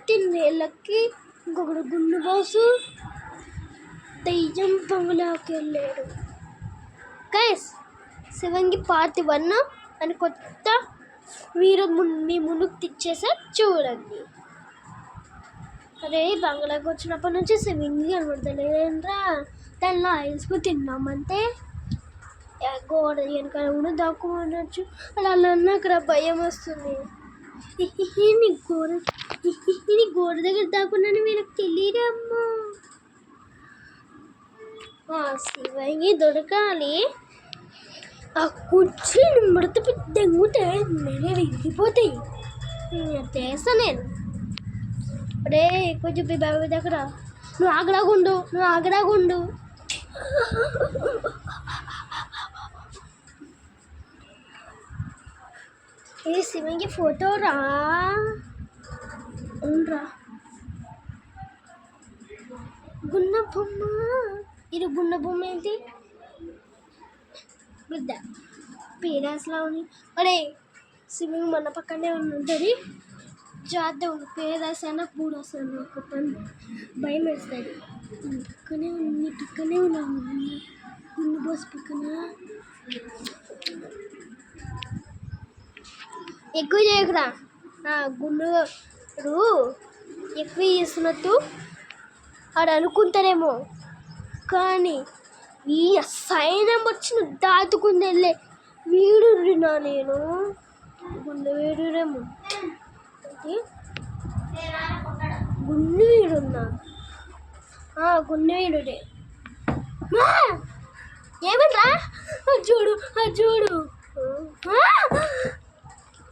తిన్నేళ్ళకి ఇంకొకడు గుండు బాసు దెయ్యం బంగ్లాకి వెళ్ళాడు. గైస్, శివంగి పార్ట్ 1 అని కొత్త మీరు మీ ముందుకు తెచ్చేసా చూడండి. అరే బంగ్లాకి వచ్చినప్పటి నుంచి శివంగి కనబడతలేదంట్రా. దానిలో ఐస్కు తిన్నామంటే గోడ వెనకాల కూడా దాక్కుమనొచ్చు. అలా అక్కడ భయం వస్తుంది. నీ గోడ దగ్గర దాక్కున్నాను వీళ్ళకి తెలియదమ్మా. శివంగి దొరకాలి. ఆ కుర్చీని మడత దెంగుతే నేనే విరిగిపోతాయి. చేస్తా నేను. అరే కొంచెం బాబు దగ్గర నువ్వు ఆగరాగుండు. ఏ శివంగి ఫోటో రా గున్న బొమ్మ. ఇది గున్న బొమ్మ ఏంటి? బిడ్డ పేరాస్లా ఉంది. అరే శివంగి మన పక్కనే ఉంటుంది. జాగ్రత్త ఉంది. పేరాసైనా పూడొస్తాను ఒక పని భయం వేస్తుంది. పక్కనే ఉన్నాను గుండు బస్ పక్కన. ఎక్కువ చేయకురా. గుండు ఎక్కువ చేస్తున్నట్టు ఆడు అనుకుంటారేమో, కానీ ఈ సైనం వచ్చిన దాటుకుని వెళ్ళే వీడునా నేను. గుండె వీడురేమో, గుండె వీడున్నా. గుండె వీడుడే. ఏమంటా చూడు